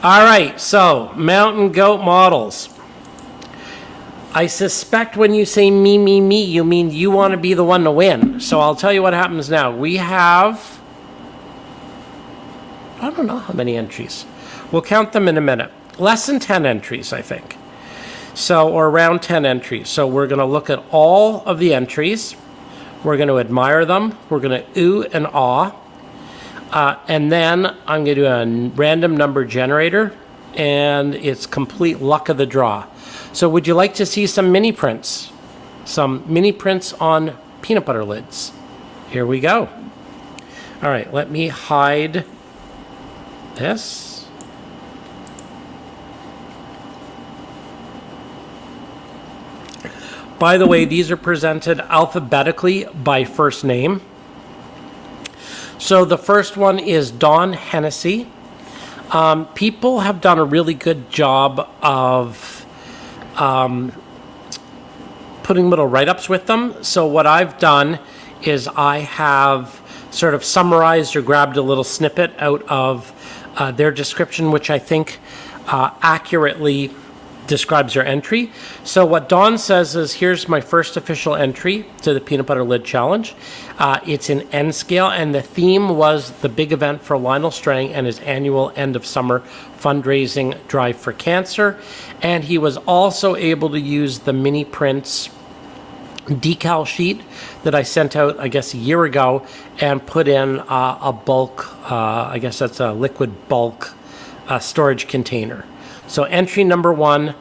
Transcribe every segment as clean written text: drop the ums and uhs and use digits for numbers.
All right, so mountain goat models. I suspect when you say me, you mean you want to be the one to win. So I'll tell you what happens now. We have, I don't know how many entries. We'll count them in a minute. Less than 10 entries, I think. So, or around 10 entries. So we're going to look at all of the entries. We're going to admire them. We're going to ooh and ah. And then I'm going to do a random number generator, and it's complete luck of the draw. So would you like to see some mini prints? Some mini prints on peanut butter lids. Here we go. All right, let me hide this. By the way, these are presented alphabetically by first name. So the first one is Dawn Hennessy. People have done a really good job of putting little write-ups with them. So what I've done is I have sort of summarized or grabbed a little snippet out of their description, which I think accurately describes your entry. So what Dawn says is, here's my first official entry to the Peanut Butter Lid Challenge. It's in N scale, and the theme was the big event for Lionel Strang and his annual end of summer fundraising drive for cancer. And he was also able to use the mini prints decal sheet that I sent out, I guess, a year ago, and put in a bulk, I guess that's a liquid bulk storage container. So entry number one,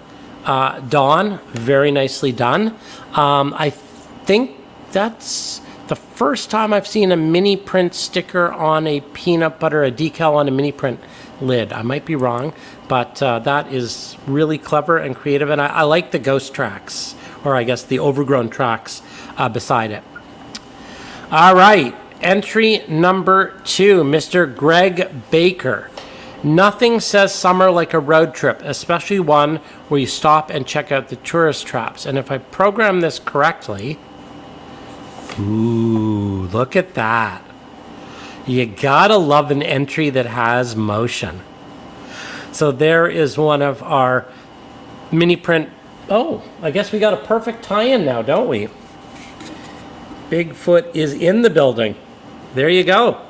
Dawn, very nicely done. I think that's the first time I've seen a mini print sticker on a peanut butter, a decal on a mini print lid. I might be wrong, but that is really clever and creative. And I like the ghost tracks, or I guess the overgrown tracks beside it. All right, entry number two, Mr. Greg Baker. Nothing says summer like a road trip, especially one where you stop and check out the tourist traps. And if I program this correctly, ooh, look at that. You gotta love an entry that has motion. So there is one of our mini print. Oh, I guess we got a perfect tie-in now, don't we? Bigfoot is in the building. There you go.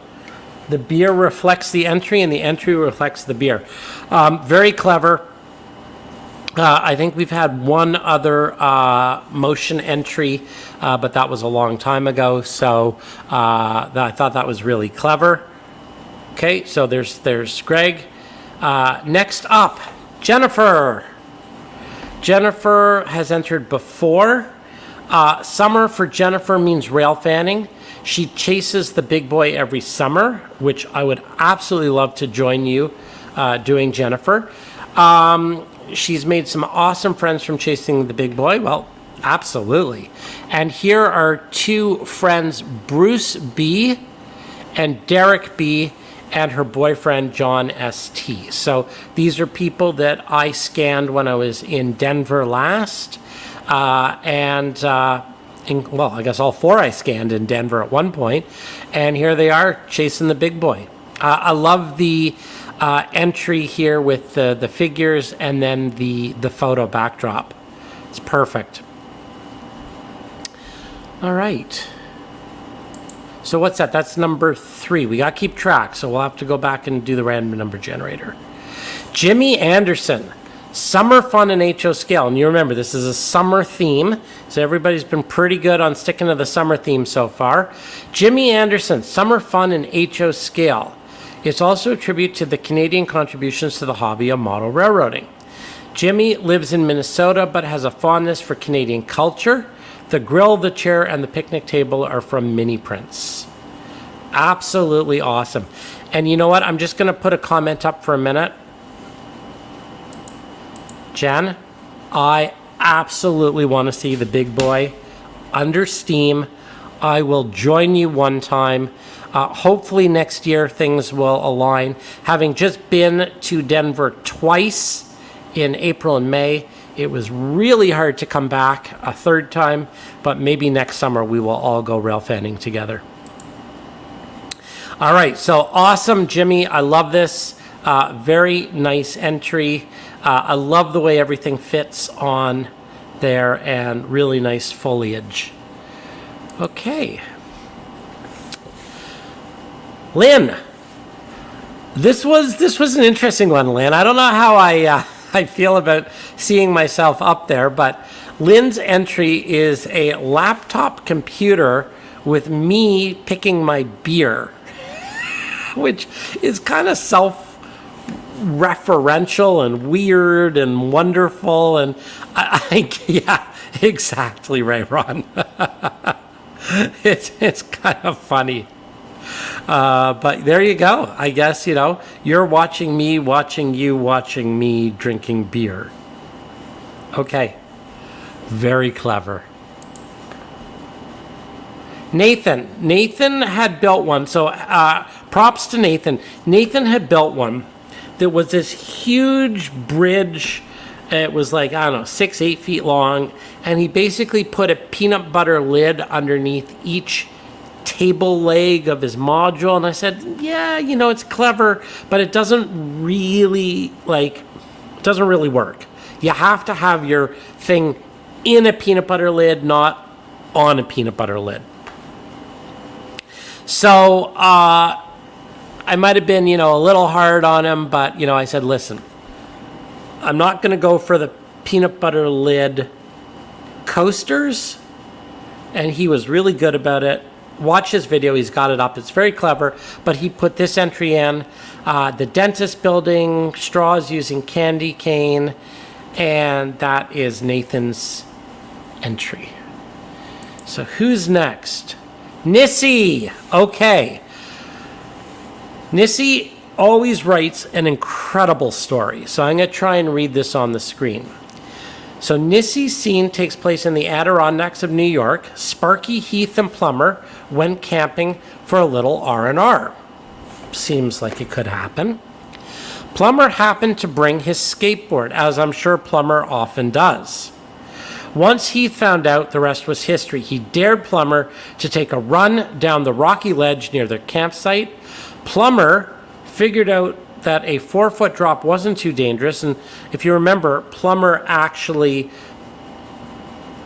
The beer reflects the entry, and the entry reflects the beer. Very clever. I think we've had one other motion entry, but that was a long time ago. So I thought that was really clever. Okay, so there's Greg. Next up, Jennifer. Jennifer has entered before. Summer for Jennifer means rail fanning. She chases the big boy every summer, which I would absolutely love to join you doing, Jennifer. She's made some awesome friends from chasing the big boy. Well, absolutely. And here are two friends, Bruce B. and Derek B. and her boyfriend, John S.T. So these are people that I scanned when I was in Denver last. Well, I guess all four I scanned in Denver at one point, and here they are chasing the big boy. I love the entry here with the figures and then the photo backdrop. It's perfect. All right. So what's that? That's number 3. We got to keep track, so we'll have to go back and do the random number generator. Jimmy Anderson. Summer fun in HO scale. And you remember, this is a summer theme, so everybody's been pretty good on sticking to the summer theme so far. Jimmy Anderson, summer fun in HO scale. It's also a tribute to the Canadian contributions to the hobby of model railroading. Jimmy lives in Minnesota but has a fondness for Canadian culture. The grill, the chair, and the picnic table are from mini prints. Absolutely awesome. And you know what? I'm just going to put a comment up for a minute. Jen, I absolutely want to see the big boy under steam. I will join you one time. Hopefully next year things will align. Having just been to Denver twice in April and May, it was really hard to come back a third time, but maybe next summer we will all go rail fanning together. All right, so awesome, Jimmy. I love this. Very nice entry. I love the way everything fits on there, and really nice foliage. Okay. Lynn, this was an interesting one, Lynn. I don't know how I feel about seeing myself up there, but Lynn's entry is a laptop computer with me picking my beer, which is kind of self-referential and weird and wonderful. And yeah, exactly right, Ron. It's kind of funny. But there you go. I guess, you're watching me, watching you, watching me drinking beer. Okay. Very clever. Nathan had built one. So props to Nathan. Nathan had built one that was this huge bridge. It was like, I don't know, 6-8 feet long. And he basically put a peanut butter lid underneath each table leg of his module. And I said, yeah, it's clever, but it doesn't really work. You have to have your thing in a peanut butter lid, not on a peanut butter lid. So I might have been, a little hard on him, but, I said, listen, I'm not going to go for the peanut butter lid coasters. And he was really good about it. Watch his video. He's got it up. It's very clever. But he put this entry in. The dentist building, straws using candy cane. And that is Nathan's entry. So who's next? Nissy. Okay. Nissy always writes an incredible story. So I'm going to try and read this on the screen. So Nissy's scene takes place in the Adirondacks of New York. Sparky, Heath, and Plummer went camping for a little R&R. Seems like it could happen. Plummer happened to bring his skateboard, as I'm sure Plummer often does. Once Heath found out, the rest was history. He dared Plummer to take a run down the rocky ledge near their campsite. Plummer figured out that a 4-foot drop wasn't too dangerous. And if you remember, Plummer actually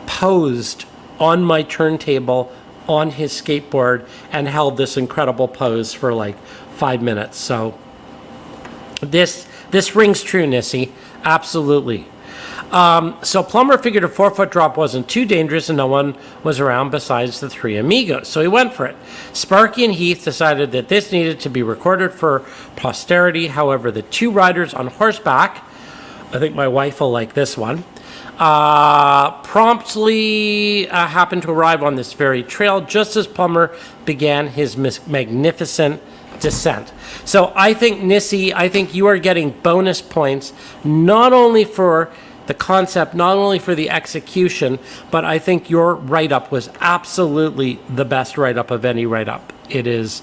posed on my turntable on his skateboard and held this incredible pose for like 5 minutes. So this rings true, Nissy. Absolutely. So Plummer figured a 4-foot drop wasn't too dangerous and no one was around besides the three amigos. So he went for it. Sparky and Heath decided that this needed to be recorded for posterity. However, the two riders on horseback, I think my wife will like this one, promptly happened to arrive on this very trail just as Plummer began his magnificent descent. So I think, Nissy, you are getting bonus points, not only for the concept, not only for the execution, but I think your write-up was absolutely the best write-up of any write-up. It is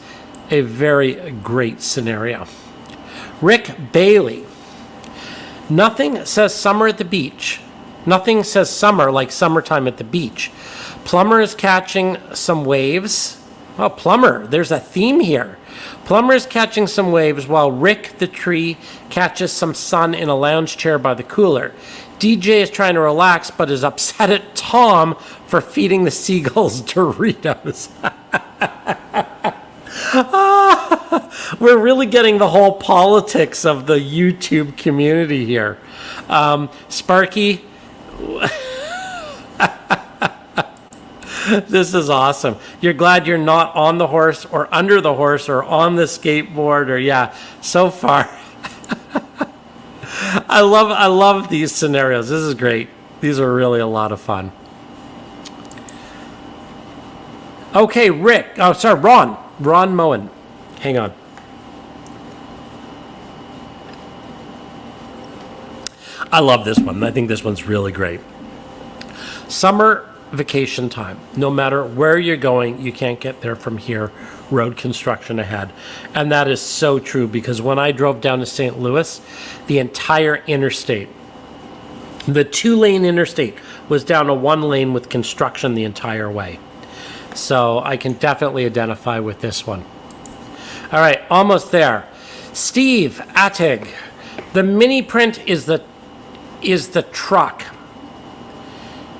a very great scenario. Rick Bailey. Nothing says summer at the beach. Nothing says summer like summertime at the beach. Plummer is catching some waves. Oh, Plummer, there's a theme here. Plummer is catching some waves while Rick the tree catches some sun in a lounge chair by the cooler. DJ is trying to relax but is upset at Tom for feeding the seagulls Doritos. We're really getting the whole politics of the YouTube community here. Sparky, this is awesome. You're glad you're not on the horse or under the horse or on the skateboard or so far. I love these scenarios. This is great. These are really a lot of fun. Okay, Rick. Oh, sorry, Ron. Ron Moen. Hang on. I love this one. I think this one's really great. Summer vacation time. No matter where you're going, you can't get there from here. Road construction ahead. And that is so true because when I drove down to St. Louis, the entire interstate, the 2-lane interstate, was down to 1 lane with construction the entire way. So I can definitely identify with this one. All right, almost there. Steve Attig, the mini print is the truck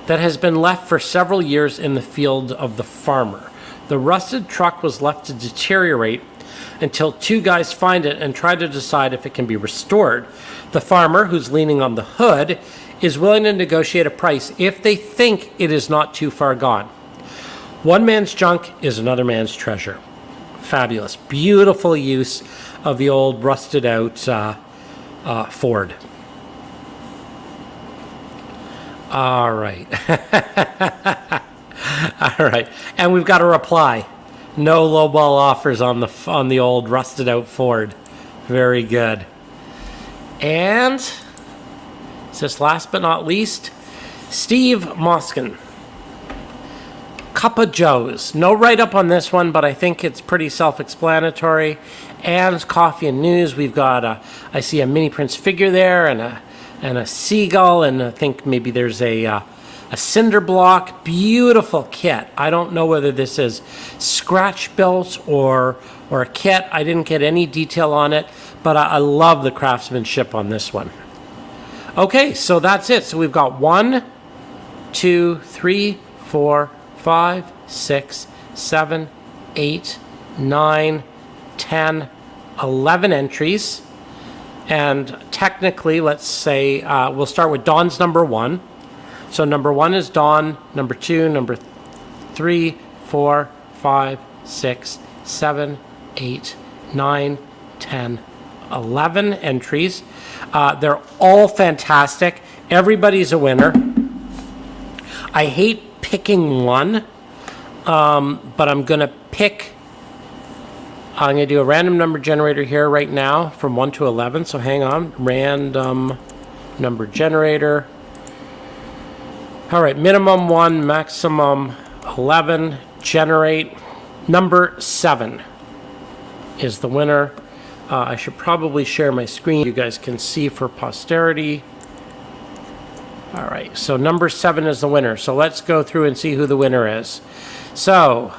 that has been left for several years in the field of the farmer. The rusted truck was left to deteriorate until two guys find it and try to decide if it can be restored. The farmer, who's leaning on the hood, is willing to negotiate a price if they think it is not too far gone. One man's junk is another man's treasure. Fabulous. Beautiful use of the old rusted out Ford. All right. All right. And we've got a reply. No lowball offers on the old rusted out Ford. Very good. And this last but not least, Steve Moskin. Cup of Joe's. No write-up on this one, but I think it's pretty self-explanatory. And Coffee and News. We've got I see a mini Prince figure there and a seagull, and I think maybe there's a cinder block. Beautiful kit. I don't know whether this is scratch built or a kit. I didn't get any detail on it, but I love the craftsmanship on this one. Okay, so that's it. So we've got 1, 2, 3, 4, 5, 6, 7, 8, 9, 10, 11 entries. And technically, let's say we'll start with Dawn's number 1. So number 1 is Dawn, number 2, number 3, 4, 5, 6, 7, 8, 9, 10, 11 entries. They're all fantastic. Everybody's a winner. I hate picking one, but I'm going to do a random number generator here right now from 1 to 11. So hang on. Random number generator. All right, minimum 1, maximum 11. Generate. Number 7 is the winner. I should probably share my screen. You guys can see for posterity. All right, so number 7 is the winner. So let's go through and see who the winner is. So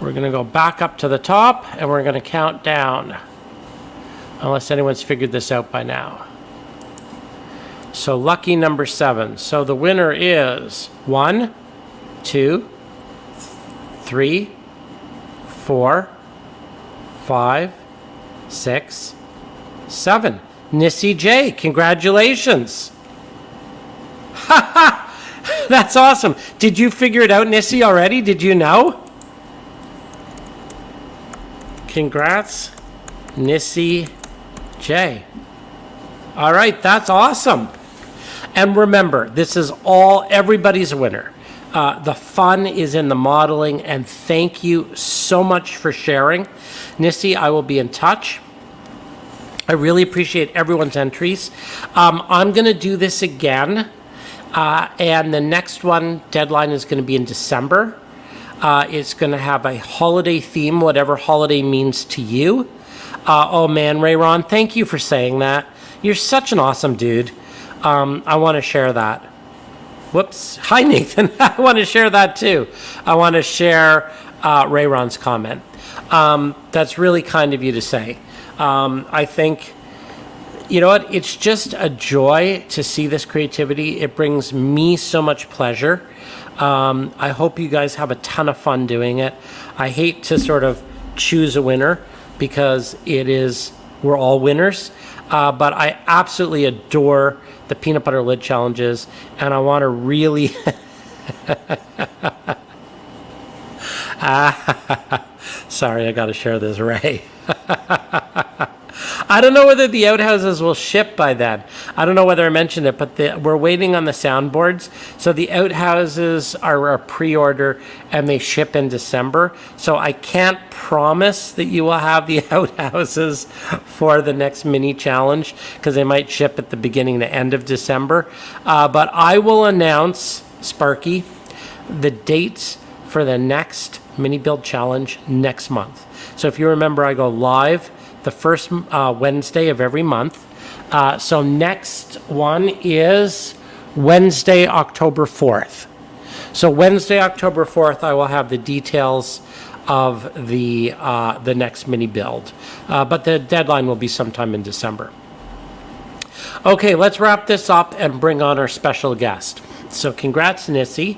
we're going to go back up to the top, and we're going to count down, unless anyone's figured this out by now. So lucky number 7. So the winner is 1, 2, 3, 4, 5, 6, 7. Nissy J, congratulations. Ha ha! That's awesome. Did you figure it out, Nissy, already? Did you know? Congrats, Nissy J. All right, that's awesome. And remember, this is everybody's a winner. The fun is in the modeling, and thank you so much for sharing. Nissy, I will be in touch. I really appreciate everyone's entries. I'm going to do this again, and the next one, deadline, is going to be in December. It's going to have a holiday theme, whatever holiday means to you. Oh man, Rayron, thank you for saying that. You're such an awesome dude. I want to share that. Whoops. Hi, Nathan. I want to share that too. I want to share Rayron's comment. That's really kind of you to say. I think, you know what? It's just a joy to see this creativity. It brings me so much pleasure. I hope you guys have a ton of fun doing it. I hate to sort of choose a winner because we're all winners. But I absolutely adore the peanut butter lid challenges, and I want to really sorry, I got to share this, Ray. I don't know whether the outhouses will ship by then. I don't know whether I mentioned it, but we're waiting on the soundboards. So the outhouses are a pre-order, and they ship in December. So I can't promise that you will have the outhouses for the next mini challenge, because they might ship at the beginning to end of December. But I will announce, Sparky, the dates for the next mini build challenge next month. So if you remember, I go live the first Wednesday of every month. So next one is Wednesday, October 4th. So Wednesday, October 4th, I will have the details of the next mini build. But the deadline will be sometime in December. Okay, let's wrap this up and bring on our special guest. So congrats, Nissy.